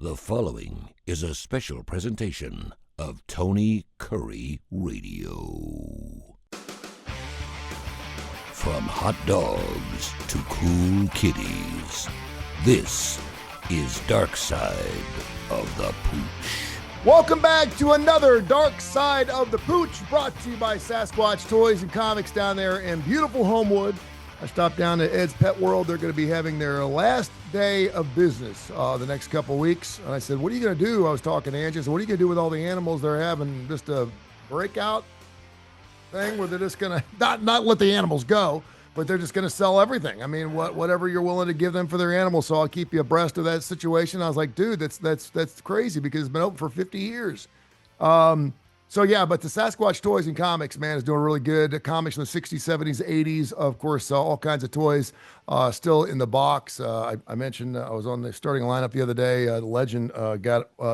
The following is a special presentation of Tony Curry Radio. From hot dogs to cool kitties, this is Darkside of the Pooch. Welcome back to another Dark Side of the Pooch, brought to you by Sasquatch Toys and Comics down there in beautiful Homewood. I stopped down to Ed's Pet World. They're going to be having their last day of business the next couple weeks. And I said, what are you going to do? I was talking to Angie. I said, what are you going to do with all the animals they're having? Just a breakout thing where they're just going to not let the animals go, but they're just going to sell everything. I mean, whatever you're willing to give them for their animals. So I'll keep you abreast of that situation. I was like, dude, that's crazy because it's been open for 50 years. So yeah, but the Sasquatch Toys and Comics, man, is doing really good. The comics in the 60s, 70s, 80s, of course, all kinds of toys still in the box. I mentioned I was on the starting lineup the other day. The legend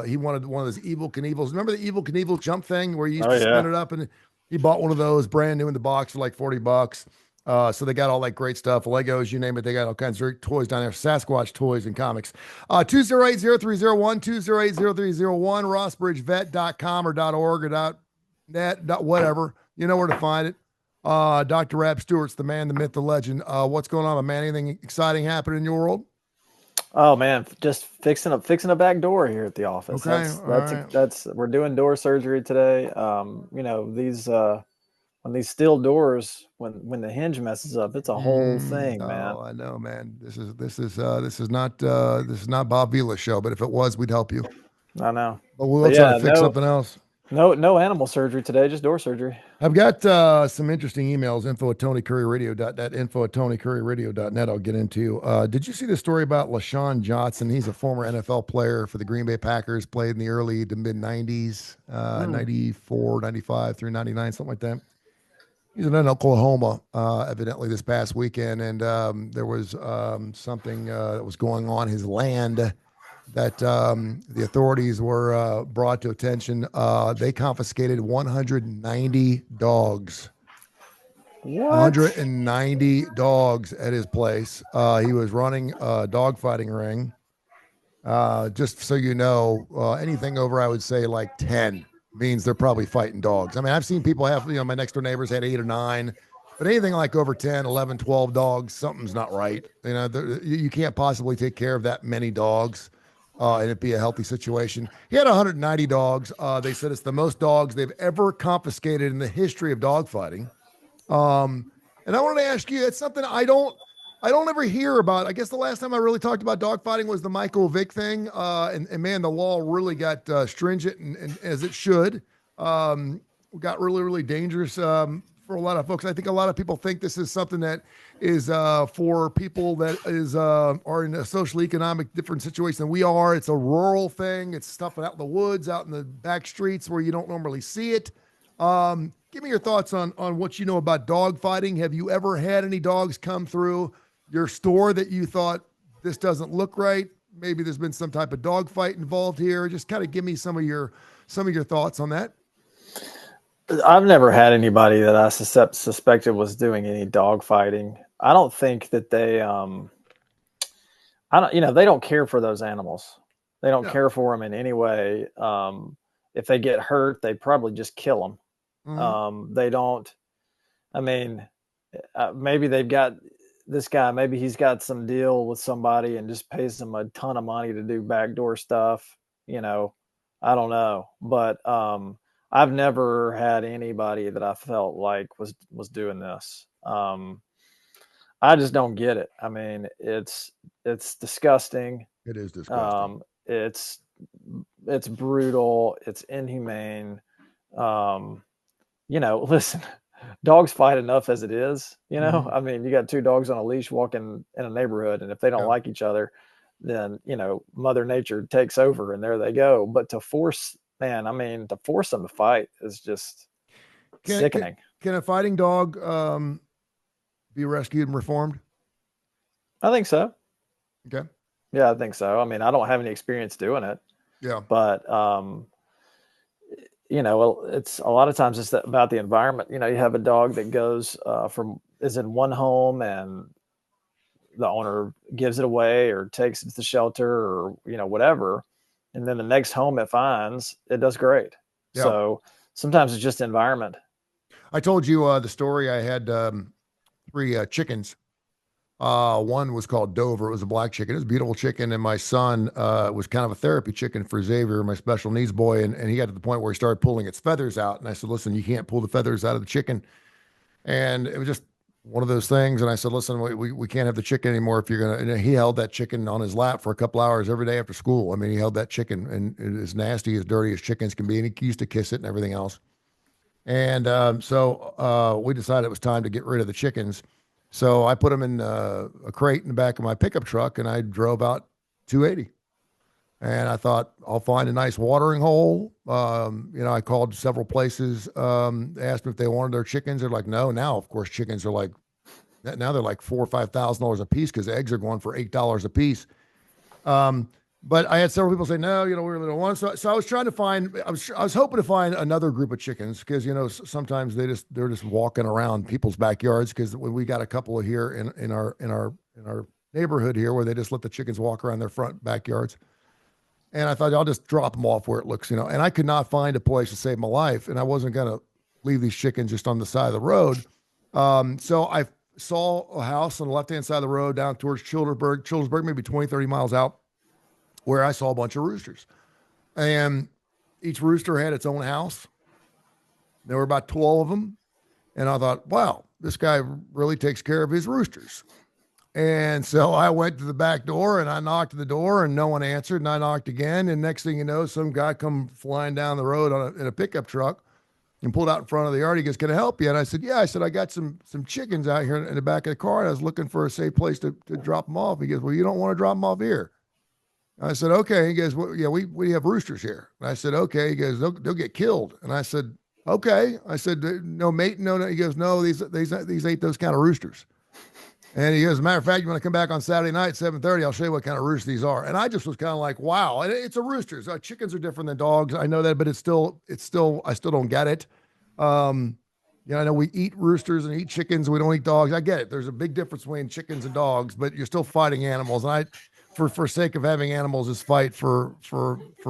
he wanted one of those Evel Knievels. Remember the Evel Knievel jump thing where you used to spin it up, and he bought one of those brand new in the box for like $40. So they got all that great stuff, Legos, you name it. They got all kinds of great toys down there. Sasquatch Toys and Comics. 208-0301, 208-0301, rossbridgevet.com or .org or .net, whatever. You know where to find it. Dr. Rab Stewart's the man, the myth, the legend. What's going on, man? Anything exciting happening in your world? Oh man, just fixing a back door here at the office. Okay, that's we're doing door surgery today. When these steel doors, when the hinge messes up, it's a whole thing, man. Oh, I know, man. This is not Bob Vila's show, but if it was, we'd help you. I know. But we'll try to fix something else. No animal surgery today, just door surgery. I've got some interesting emails, info@TonyCurryRadio.net, info@TonyCurryRadio.net I'll get into. Did you see the story about LaShawn Johnson? He's a former NFL player for the Green Bay Packers, played in the early to mid-90s, 94, 95 through 99, something like that. He's in Oklahoma, evidently this past weekend, and there was something that was going on his land that the authorities were brought to attention. They confiscated 190 dogs. What? 190 dogs at his place. He was running a dog fighting ring. Just so you know, anything over, I would say, like 10 means they're probably fighting dogs. I mean, I've seen people have, my next door neighbors had 8 or 9, but anything like over 10, 11, 12 dogs, something's not right. You can't possibly take care of that many dogs and it be a healthy situation. He had 190 dogs. They said it's the most dogs they've ever confiscated in the history of dog fighting. And I wanted to ask you, it's something I don't ever hear about. I guess the last time I really talked about dog fighting was the Michael Vick thing. And man, the law really got stringent and as it should. Got really, really dangerous for a lot of folks. I think a lot of people think this is something that is for people that are in a social economic different situation than we are. It's a rural thing. It's stuff out in the woods, out in the back streets where you don't normally see it. Give me your thoughts on what you know about dog fighting. Have you ever had any dogs come through your store that you thought this doesn't look right? Maybe there's been some type of dog fight involved here. Just kind of give me some of your thoughts on that. I've never had anybody that I suspected was doing any dog fighting. I don't think that they, they don't care for those animals. They don't care for them in any way. If they get hurt, they probably just kill them. Mm-hmm. They don't, maybe they've got this guy, maybe he's got some deal with somebody and just pays them a ton of money to do backdoor stuff. I don't know, but, I've never had anybody that I felt like was doing this. I just don't get it. I mean, it's disgusting. It is disgusting. It's brutal. It's inhumane. Listen, dogs fight enough as it is, Mm-hmm. I mean, you got 2 dogs on a leash walking in a neighborhood, and if they don't like each other, then, Mother Nature takes over and there they go. But to force them to fight is just sickening. Can a fighting dog be rescued and reformed? I think so. Okay. Yeah, I think so. I mean, I don't have any experience doing it. Yeah. But, it's a lot of times it's about the environment. You have a dog that goes is in one home and the owner gives it away or takes it to the shelter or, whatever. and then the next home it finds, it does great. Yeah. So sometimes it's just environment. I told you the story. I had 3 chickens. One was called Dover. It was a black chicken. It was a beautiful chicken. And my son was kind of a therapy chicken for Xavier, my special needs boy. And he got to the point where he started pulling its feathers out. And I said, listen, you can't pull the feathers out of the chicken. And it was just one of those things. And I said, listen, we can't have the chicken anymore if you're going to. And he held that chicken on his lap for a couple hours every day after school. I mean, he held that chicken, and it is nasty, as dirty as chickens can be. And he used to kiss it and everything else. And so we decided it was time to get rid of the chickens. So I put them in a crate in the back of my pickup truck, and I drove out 280. And I thought, I'll find a nice watering hole. I called several places, asked them if they wanted their chickens. They're like, no. Now, of course, chickens are like, now they're like $4,000 or $5,000 a piece because eggs are going for $8 a piece. But I had several people say, no, we really don't want. So I was trying to find, I was hoping to find another group of chickens because, sometimes they're just walking around people's backyards, because we got a couple of here in our neighborhood here where they just let the chickens walk around their front backyards. And I thought, I'll just drop them off where it looks, and I could not find a place to save my life. And I wasn't going to leave these chickens just on the side of the road. So I saw a house on the left-hand side of the road down towards Childersburg, maybe 20, 30 miles out, where I saw a bunch of roosters. And each rooster had its own house. There were about 12 of them. And I thought, wow, this guy really takes care of his roosters. And so I went to the back door and I knocked at the door and no one answered. And I knocked again. And next thing you know, some guy come flying down the road in a pickup truck and pulled out in front of the yard. He goes, can I help you? And I said, yeah. I said, I got some chickens out here in the back of the car, and I was looking for a safe place to drop them off. He goes, well, you don't want to drop them off here. I said, okay. He goes, well, yeah, we have roosters here. And I said, okay. He goes, they'll get killed. And I said, okay. I said, no mate, no. He goes, no, these ain't those kind of roosters. And he goes, as a matter of fact, you want to come back on Saturday night at 7:30, I'll show you what kind of roosters these are. And I just was kind of like, wow. And it's a rooster. So chickens are different than dogs. I know that, but I still don't get it. I know we eat roosters and eat chickens. We don't eat dogs. I get it. There's a big difference between chickens and dogs, but you're still fighting animals. And for sake of having animals, is fight for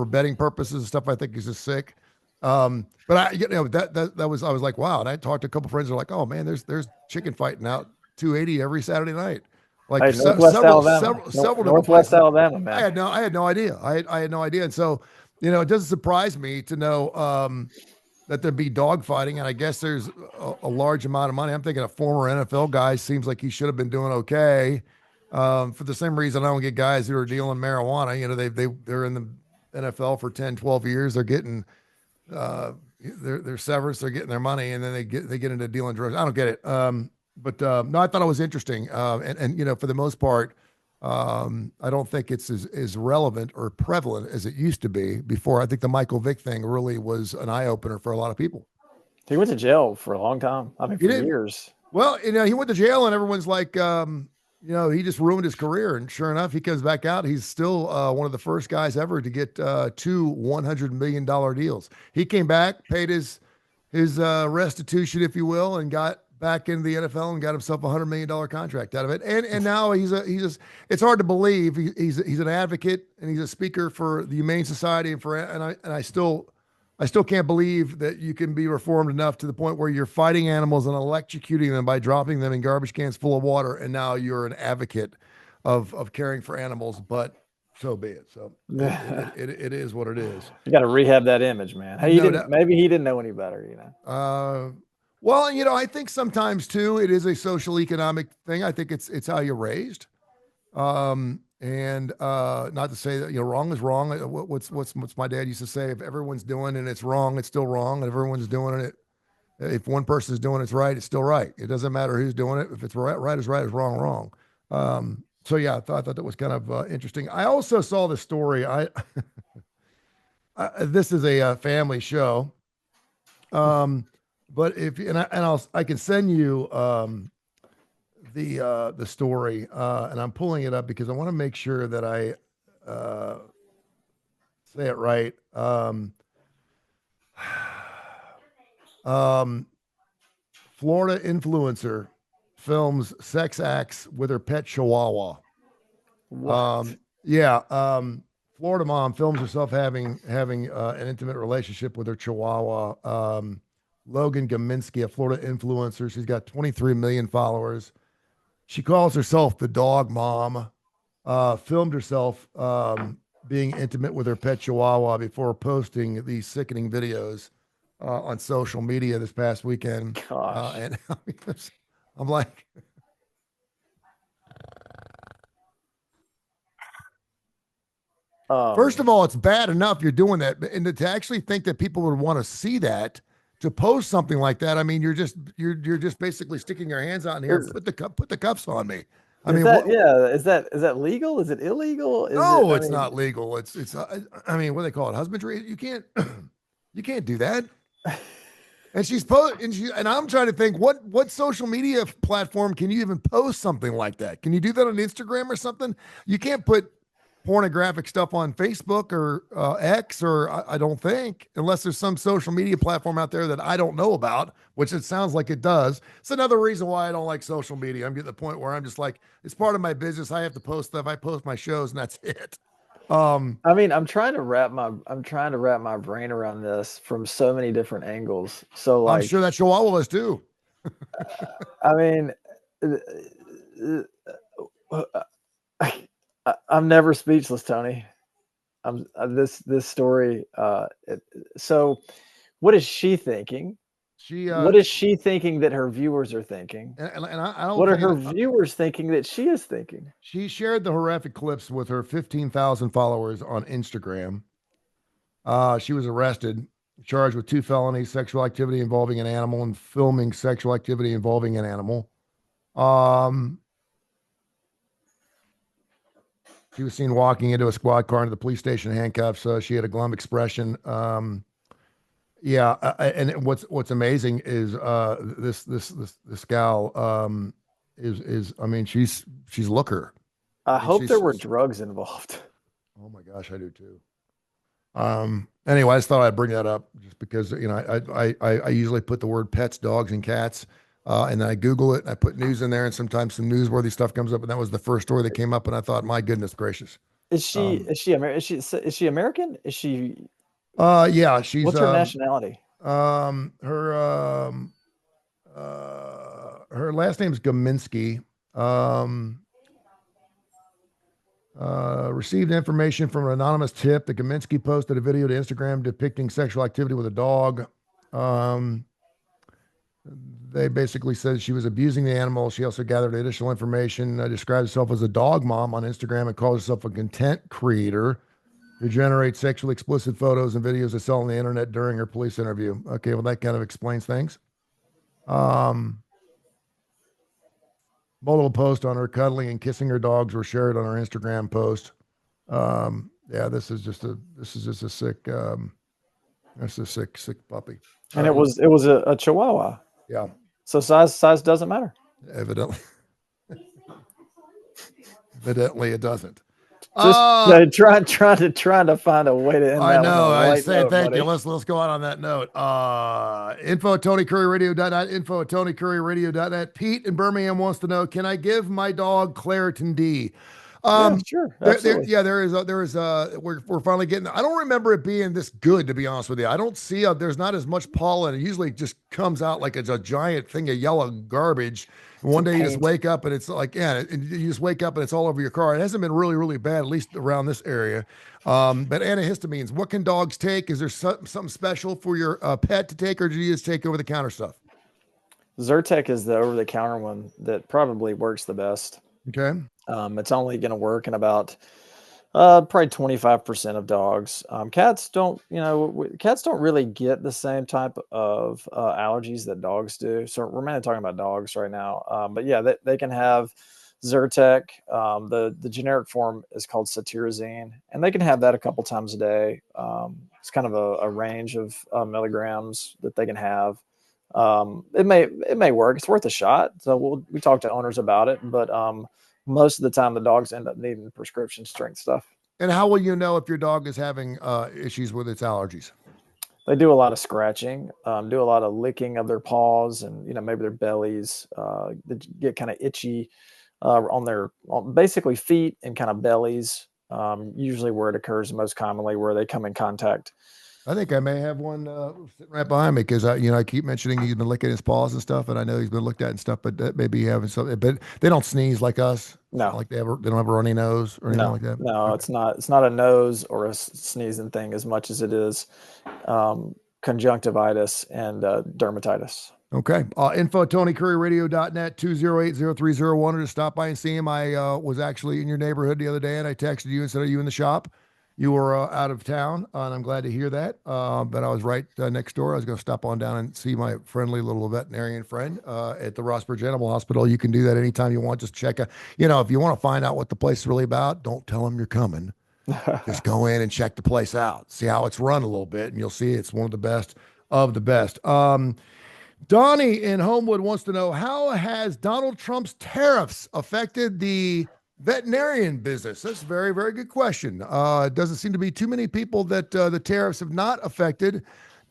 betting purposes and stuff, I think is just sick. But I was like, wow. And I talked to a couple friends who are like, oh man, there's chicken fighting out 280 every Saturday night. Like hey, several Northwest Alabama, man. I had no idea. I had no idea. And so, it doesn't surprise me to know that there'd be dog fighting. And I guess there's a large amount of money. I'm thinking a former NFL guy seems like he should have been doing okay. For the same reason I don't get guys who are dealing marijuana. They're in the NFL for 10, 12 years. They're getting their severance, they're getting their money, and then they get into dealing drugs. I don't get it. But no, I thought it was interesting. And for the most part, I don't think it's as relevant or prevalent as it used to be before. I think the Michael Vick thing really was an eye opener for a lot of people. He went to jail for a long time. I mean, for years. Well, he went to jail, and everyone's like, he just ruined his career. And sure enough, he comes back out. He's still one of the first guys ever to get 2 $100 million deals. He came back, paid his restitution, if you will, and got back into the NFL and got himself $100 million contract out of it. And now it's hard to believe he's an advocate and he's a speaker for the Humane Society and I still can't believe that you can be reformed enough to the point where you're fighting animals and electrocuting them by dropping them in garbage cans full of water. And now you're an advocate of caring for animals, but so be it. So it is what it is. You got to rehab that image, man. Hey, maybe he didn't know any better, Well, I think sometimes too, it is a social economic thing. I think it's how you're raised. And not to say that, wrong is wrong. What's my dad used to say, if everyone's doing it and it's wrong, it's still wrong. And if everyone's doing it, if one person's doing it's right, it's still right. It doesn't matter who's doing it. If it's right is right, is wrong. So yeah, I thought that was kind of interesting. I also saw the story. This is a family show. But I can send you the story, and I'm pulling it up because I want to make sure that I say it right. Florida influencer films sex acts with her pet Chihuahua. What? Florida mom films herself having an intimate relationship with her Chihuahua. Logan Gaminsky, a Florida influencer. She's got 23 million followers. She calls herself the dog mom. Filmed herself being intimate with her pet Chihuahua before posting these sickening videos on social media this past weekend. Gosh. And I'm like, first of all, it's bad enough you're doing that, and to actually think that people would want to see that, to post something like that. I mean, you're just basically sticking your hands out in here. Put the cuffs on me. I mean, is that legal? Is it illegal? No, it's not legal. It's I mean, what do they call it? Husbandry. You can't do that. And and I'm trying to think what social media platform can you even post something like that? Can you do that on Instagram or something? You can't put pornographic stuff on Facebook or X, or I don't think, unless there's some social media platform out there that I don't know about, which it sounds like it does. It's another reason why I don't like social media. I'm getting to the point where I'm just like, it's part of my business. I have to post stuff. I post my shows, and that's it. I mean, I'm trying to wrap my brain around this from so many different angles. So, like, I'm sure that Chihuahua is too. I mean, I'm never speechless, Tony. This story. So, what is she thinking? What is she thinking that her viewers are thinking? And I don't. What are her viewers thinking that she is thinking? She shared the horrific clips with her 15,000 followers on Instagram. She was arrested, charged with 2 felonies: sexual activity involving an animal and filming sexual activity involving an animal. She was seen walking into a squad car into the police station in handcuffs. She had a glum expression. And what's amazing is this gal is I mean, she's looker. I hope there were drugs involved. Oh my gosh, I do too. Anyway, I just thought I'd bring that up just because, you know, I usually put the word pets, dogs, and cats, and then I Google it and I put news in there, and sometimes some newsworthy stuff comes up, and that was the first story that came up, and I thought, my goodness gracious. Is she American? Is she American? Is she? Yeah, she's. What's her nationality? Her last name's Gaminsky. Received information from an anonymous tip that Gaminsky posted a video to Instagram depicting sexual activity with a dog. They basically said she was abusing the animal. She also gathered additional information, described herself as a dog mom on Instagram, and calls herself a content creator who generates sexually explicit photos and videos to sell on the internet during her police interview. Okay, well, that kind of explains things. Multiple posts on her cuddling and kissing her dogs were shared on her Instagram post. Yeah, this is just a sick, that's a sick puppy. And it was a Chihuahua. Yeah. So size doesn't matter. Evidently. Evidently it doesn't. Just trying to find a way to end that. I know. I say thank you. Let's go out on that note. Info at TonyCurryRadio.net. Info at TonyCurryRadio.net. Pete in Birmingham wants to know: can I give my dog Claritin D? Yeah, sure. We're finally getting. I don't remember it being this good, to be honest with you. I don't see. There's not as much pollen. It usually just comes out like it's a giant thing of yellow garbage. And one day you just wake up and it's like, and you just wake up and it's all over your car. It hasn't been really, really bad, at least around this area. But antihistamines, what can dogs take? Is there something special for your pet to take, or do you just take over-the-counter stuff? Zyrtec is the over-the-counter one that probably works the best. Okay. It's only going to work in about probably 25% of dogs. Cats don't really get the same type of allergies that dogs do. So we're mainly talking about dogs right now. But yeah, they can have Zyrtec. The generic form is called cetirizine, and they can have that a couple times a day. It's kind of a range of milligrams that they can have. It may work. It's worth a shot. So we talk to owners about it, but most of the time the dogs end up needing prescription strength stuff. And how will you know if your dog is having issues with its allergies? They do a lot of scratching, do a lot of licking of their paws, and maybe their bellies. They get kind of itchy on their basically feet and kind of bellies. usually where it occurs most commonly, where they come in contact. I think I may have one sitting right behind me because I keep mentioning he's been licking his paws and stuff, and I know he's been looked at and stuff, but that maybe having something. But they don't sneeze like us. It's not No, like they don't have a runny nose or anything like that. no, Okay. it's not a nose or a sneezing thing as much as it is conjunctivitis and dermatitis. Okay. Info at TonyCurryRadio.net, 208-0301, or to stop by and see him. I was actually in your neighborhood the other day, and I texted you and said, "Are you in the shop?" You were out of town, and I'm glad to hear that. But I was right next door. I was going to stop on down and see my friendly little veterinarian friend at the Rossbridge Animal Hospital. You can do that anytime you want. Just check out, if you want to find out what the place is really about, don't tell them you're coming. Just go in and check the place out. See how it's run a little bit, and you'll see it's one of the best of the best. Donnie in Homewood wants to know, how has Donald Trump's tariffs affected the veterinarian business? That's a very, very good question. It doesn't seem to be too many people that the tariffs have not affected.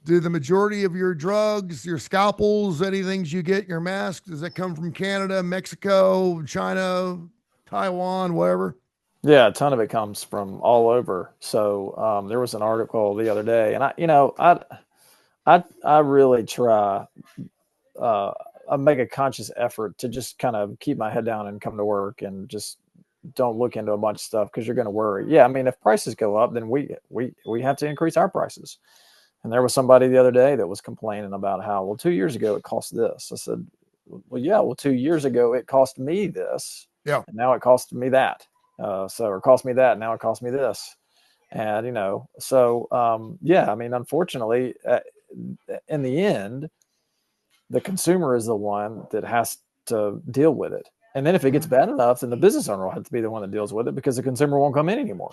Do the majority of your drugs, your scalpels, any things you get, your masks, does that come from Canada, Mexico, China, Taiwan, wherever? Yeah, a ton of it comes from all over. So there was an article the other day, and I really try. I make a conscious effort to just kind of keep my head down and come to work and just don't look into a bunch of stuff because you're going to worry. Yeah, I mean, if prices go up, then we have to increase our prices. And there was somebody the other day that was complaining about how, well, 2 years ago it cost this. I said, well, yeah, well, 2 years ago it cost me this, Yeah. and now it cost me that. Or cost me that, now it cost me this. And yeah, I mean, unfortunately, in the end, the consumer is the one that has to deal with it. And then if it gets bad enough, then the business owner will have to be the one that deals with it because the consumer won't come in anymore.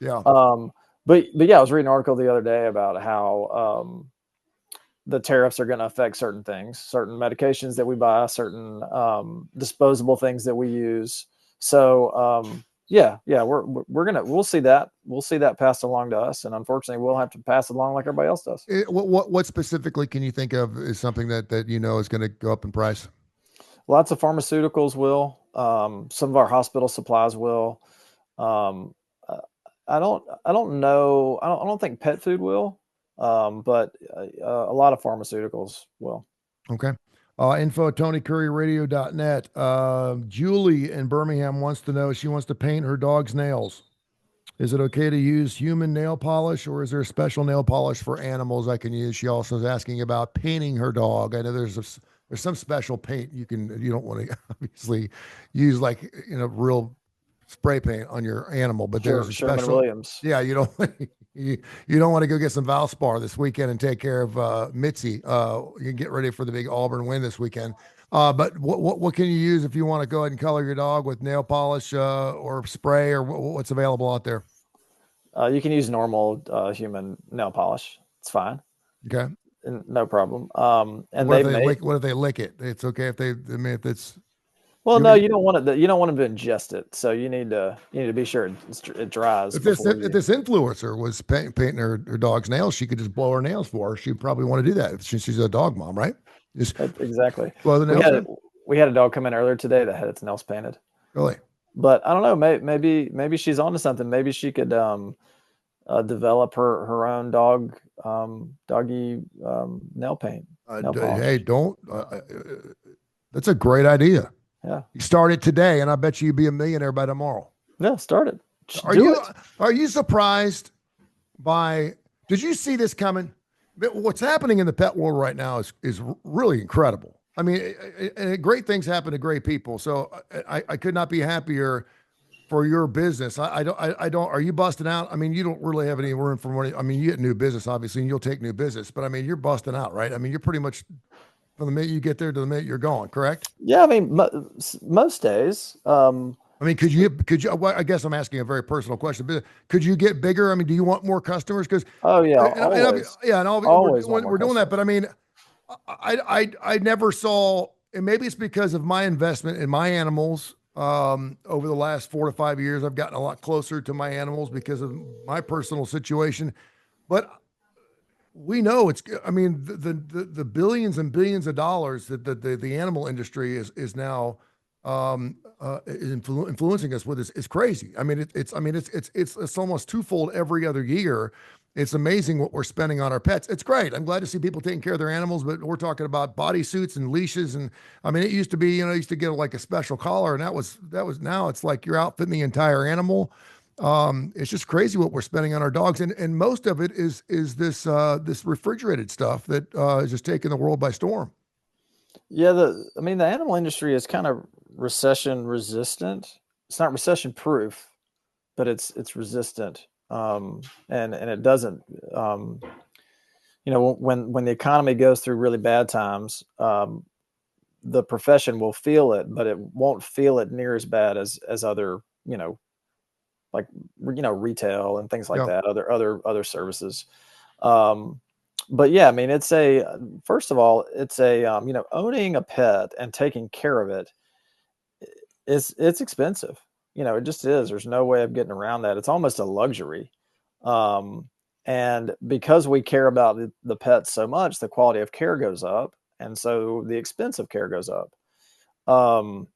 Yeah. But yeah, I was reading an article the other day about how the tariffs are going to affect certain things, certain medications that we buy, certain disposable things that we use. So we'll see that passed along to us, and unfortunately, we'll have to pass it along like everybody else does. What specifically can you think of is something that is going to go up in price? Lots of pharmaceuticals will. Some of our hospital supplies will. I don't know. I don't think pet food will, but a lot of pharmaceuticals will. Okay. Info at TonyCurryRadio.net. Julie in Birmingham wants to know, she wants to paint her dog's nails. Is it okay to use human nail polish, or is there a special nail polish for animals I can use? She also is asking about painting her dog. I know there's some special paint you don't want to obviously use like real spray paint on your animal, but there's a Sherman special. Williams. Yeah, you don't you don't want to go get some Valspar this weekend and take care of Mitzi. You can get ready for the big Auburn win this weekend. But what can you use if you want to go ahead and color your dog with nail polish or spray, or what's available out there? You can use normal human nail polish. It's fine. Okay. No problem. And what if they lick it? It's okay if if it's. Well, no, you don't want it. You don't want them to ingest it. So you need to be sure it dries. If this influencer was painting her dog's nails, she could just blow her nails for her. She'd probably want to do that. She's a dog mom, right? Just exactly. Blow the nails. We had a dog come in earlier today that had its nails painted. Really? But I don't know. Maybe she's onto something. Maybe she could develop her own doggy nail paint. Hey, don't. That's a great idea. Yeah. You start it today, and I bet you'd be a millionaire by tomorrow. Yeah, start it. Are you surprised by? Did you see this coming? What's happening in the pet world right now is really incredible. I mean, great things happen to great people. So I could not be happier for your business. I don't. Are you busting out? I mean, you don't really have any room for money. I mean, you get new business, obviously, and you'll take new business. But I mean, you're busting out, right? I mean, you're pretty much from the minute you get there to the minute you're gone, correct? Yeah, I mean, most days. I mean, could you? Well, I guess I'm asking a very personal question, but could you get bigger? I mean, do you want more customers? Because always we're doing that. But I mean, I never saw, and maybe it's because of my investment in my animals. Over the last 4 to 5 years, I've gotten a lot closer to my animals because of my personal situation. But we know I mean, the billions and billions of dollars that the animal industry is now is influencing us with is crazy. I mean, it's almost twofold every other year. It's amazing what we're spending on our pets. It's great. I'm glad to see people taking care of their animals, but we're talking about bodysuits and leashes. And I mean, it used to be, you used to get like a special collar, and that was now it's like you're outfitting the entire animal. It's just crazy what we're spending on our dogs, and most of it is this refrigerated stuff that is just taking the world by storm. Yeah, I mean, the animal industry is kind of recession resistant. It's not recession proof, but it's resistant. And it doesn't, when the economy goes through really bad times, the profession will feel it, but it won't feel it near as bad as other, like, retail and things like Yeah. that, other services. But yeah, I mean, first of all, it's owning a pet and taking care of it it's expensive. It just is. There's no way of getting around that. It's almost a luxury. Um, and because we care about the pets so much, the quality of care goes up. And so the expense of care goes up. Um,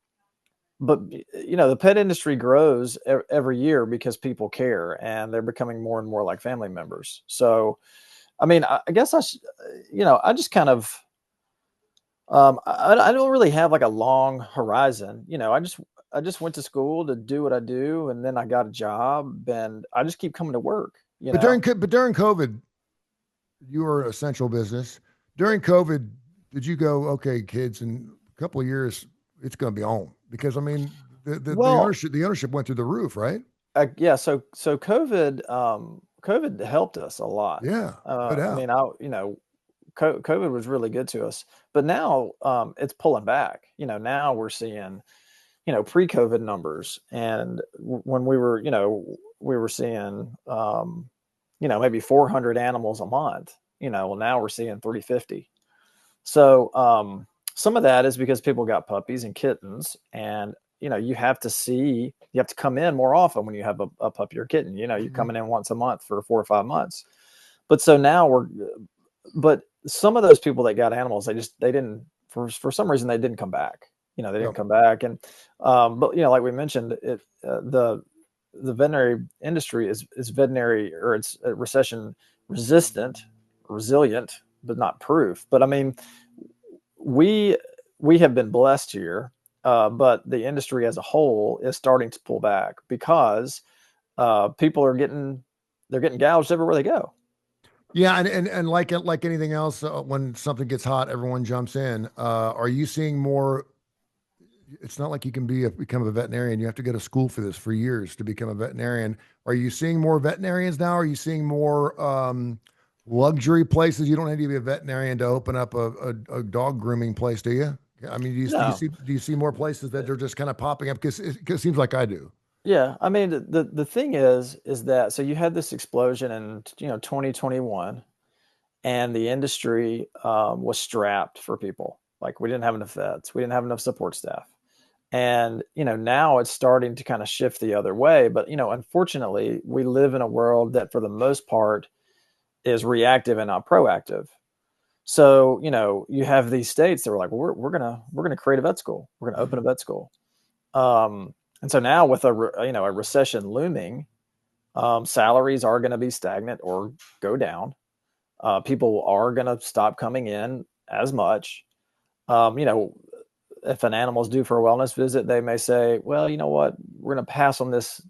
but the pet industry grows every year because people care and they're becoming more and more like family members. So, I mean, I guess I just kind of, I don't really have like a long horizon. I just went to school to do what I do, and then I got a job, and I just keep coming to work. But during COVID, you were an essential business. During COVID, did you go, okay, kids, in a couple of years, it's going to be on? Because I mean, the Well, ownership went through the roof, right? yeah. So COVID helped us a lot. Yeah, no I doubt. mean, COVID was really good to us, but now it's pulling back. Now we're seeing pre-COVID numbers, and when we were seeing maybe 400 animals a month. Well, now we're seeing 350. So some of that is because people got puppies and kittens, and you have to come in more often when you have a puppy or kitten. You're Mhm. coming in once a month for 4 or 5 months. But so now but some of those people that got animals, they didn't, for some reason, they didn't come back. They didn't Yep. come back. And but like we mentioned, the veterinary industry is veterinary, or it's recession resistant, resilient, but not proof. But I mean, we we have been blessed here, but the industry as a whole is starting to pull back because people they're getting gouged everywhere they go. Yeah, and like anything else, when something gets hot, everyone jumps in. Are you seeing more? It's not like you can become a veterinarian. You have to go to school for this for years to become a veterinarian. Are you seeing more veterinarians now? Are you seeing more luxury places? You don't need to be a veterinarian to open up a dog grooming place, do you? I mean, No. do you see more places that are just kind of popping up? Because it seems like I do. Yeah, I mean, the thing is that, so you had this explosion in 2021, and the industry was strapped for people. Like, we didn't have enough vets, we didn't have enough support staff, and now it's starting to kind of shift the other way. But unfortunately, we live in a world that for the most part is reactive and not proactive. So you have these states that were like, well, we're gonna create a vet school, we're gonna open a vet school. And so now, with a recession looming, salaries are going to be stagnant or go down. People are going to stop coming in as much. Um, you know, if an animal's due for a wellness visit, they may say, "Well, you know what? We're going to pass on this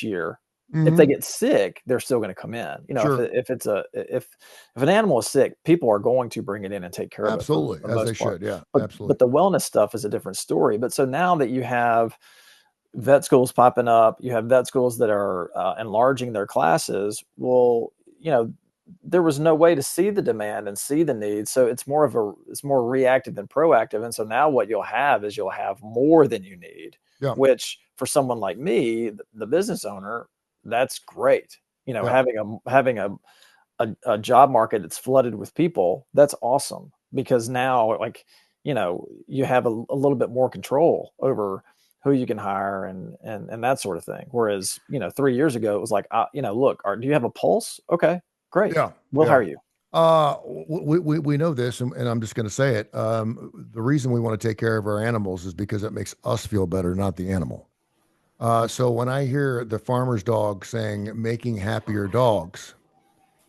year." If they Hmm. get sick, they're still going to come in. Sure, If an animal is sick, people are going to bring it in and take care of it for absolutely, the as they most part. should. Yeah, But absolutely. the wellness stuff is a different story. But so now that you have vet schools popping up, you have vet schools that are enlarging their classes. Well, there was no way to see the demand and see the need, so it's more reactive than proactive. And so now what you'll have more than you need, Yeah, which for someone like me, the business owner, that's great. yeah. Having a job market that's flooded with people, that's awesome, because now, like, you have a little bit more control over who you can hire, and that sort of thing. Whereas 3 years ago, it was like, look, do you have a pulse? Okay, great, Yeah, we'll yeah. hire you. We know this, and I'm just going to say it. The reason we want to take care of our animals is because it makes us feel better, not the animal. So when I hear the farmer's dog saying making happier dogs,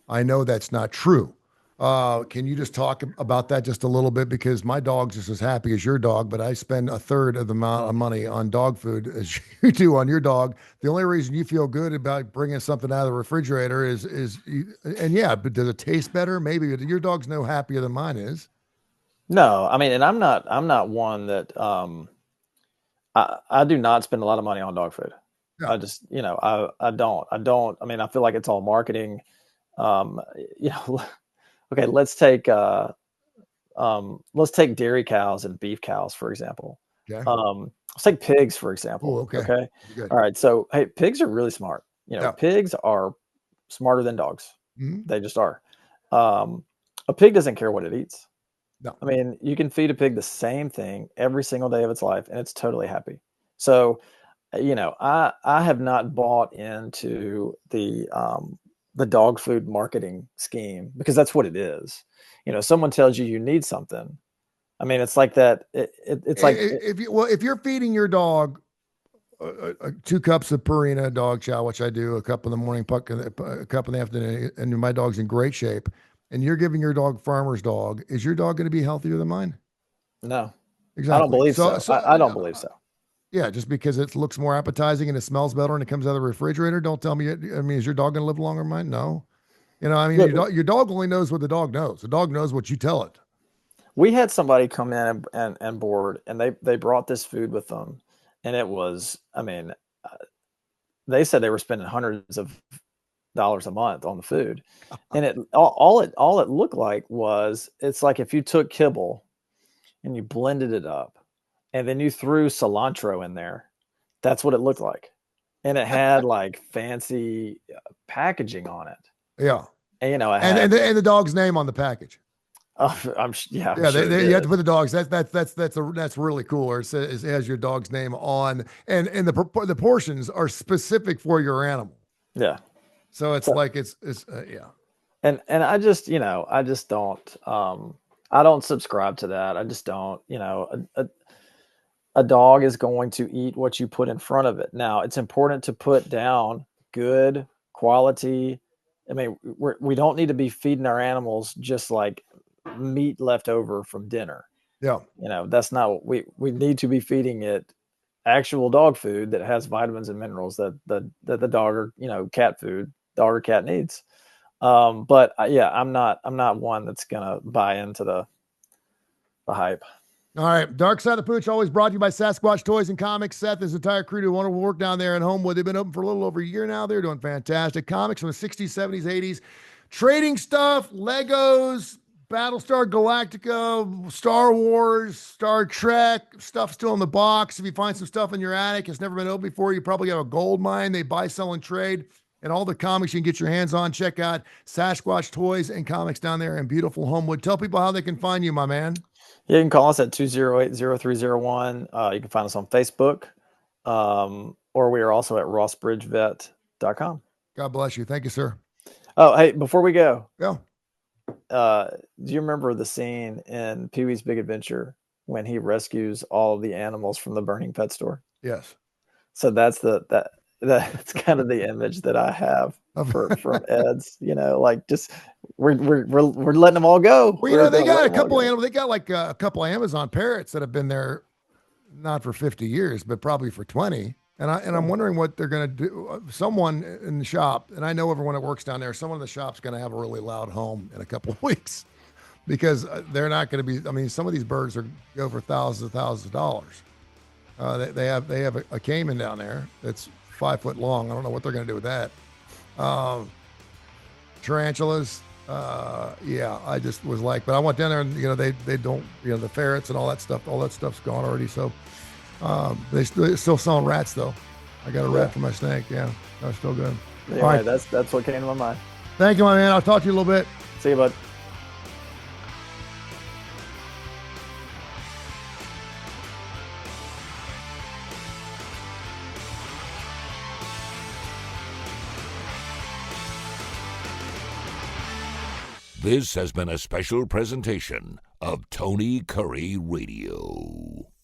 I know that's not true. Can you just talk about that just a little bit? Because my dog's just as happy as your dog, but I spend a third of the amount of money on dog food as you do on your dog. The only reason you feel good about bringing something out of the refrigerator and yeah, but does it taste better? Maybe your dog's no happier than mine is. No, I mean, and I'm not one that I do not spend a lot of money on dog food. Yeah. I just, I don't. I mean, I feel like it's all marketing. Um, okay, let's take dairy cows and beef cows, for example. Okay. Let's take pigs, for example. Oh, okay. Okay. Good. All right. So, hey, pigs are really smart. Yeah. Pigs are smarter than dogs. Mhm. They just are. A pig doesn't care what it eats. No. I mean, you can feed a pig the same thing every single day of its life, and it's totally happy. So, I have not bought into the dog food marketing scheme because that's what it is. Someone tells you need something. I mean, it's like that. It's like if you're feeding your dog 2 cups of Purina dog chow, which I do, a cup in the morning, a cup in the afternoon, and my dog's in great shape, and you're giving your dog farmer's dog, is your dog going to be healthier than mine? No, exactly. I don't believe so. I don't believe so. Yeah, just because it looks more appetizing and it smells better and it comes out of the refrigerator, don't tell me. I mean, is your dog going to live longer than mine? No. I mean, your dog only knows what the dog knows. The dog knows what you tell it. We had somebody come in and board, and they brought this food with them, and it was, I mean, they said they were spending hundreds of dollars a month on the food, and all it looked like was, it's like if you took kibble and you blended it up, and then you threw cilantro in there. That's what it looked like, and it had like fancy packaging on it. Yeah, and and the dog's name on the package. I'm sure you have to put the dogs. That's really cool. Or it has your dog's name on, and the portions are specific for your animal. Yeah. So it's yeah. And I just don't I don't subscribe to that. I just don't. A dog is going to eat what you put in front of it. Now, it's important to put down good quality. I mean, we don't need to be feeding our animals just like meat left over from dinner. Yeah. That's not what we need to be feeding it actual dog food that has vitamins and minerals that the dog or, cat food, dog or cat needs. But yeah, I'm not one that's going to buy into the hype. All right. Darkside the Pooch, always brought to you by Sasquatch Toys and Comics. Seth, his entire crew do wonderful work down there in Homewood. They've been open for a little over a year now. They're doing fantastic. Comics from the 60s, 70s, 80s. Trading stuff, Legos, Battlestar Galactica, Star Wars, Star Trek, stuff still in the box. If you find some stuff in your attic, it's never been opened before, you probably have a gold mine. They buy, sell, and trade. And all the comics you can get your hands on. Check out Sasquatch Toys and Comics down there in beautiful Homewood. Tell people how they can find you, my man. Yeah, you can call us at 208-0301. You can find us on Facebook, or we are also at rossbridgevet.com. God bless you. Thank you, sir. Oh, hey, before we go. Yeah. Do you remember the scene in Pee-wee's Big Adventure when he rescues all of the animals from the burning pet store? Yes. So that's that's kind of the image that I have from Ed's. Like just we're letting them all go. Well, they got a couple of animals. They got like a couple of Amazon parrots that have been there, not for 50 years, but probably for 20. And I'm wondering what they're going to do. Someone in the shop, and I know everyone that works down there, someone in the shop's going to have a really loud home in a couple of weeks because they're not going to be. I mean, some of these birds go for thousands of dollars. They have a caiman down there that's 5 foot long. I don't know what they're going to do with that. Tarantulas. Yeah, I just was like, but I went down there and, they don't, the ferrets and all that stuff's gone already. So, they're still selling rats though. I got a rat for my snake. Yeah, that's still good. Anyway, all right. That's what came to my mind. Thank you, my man. I'll talk to you a little bit. See you, bud. This has been a special presentation of Tony Curry Radio.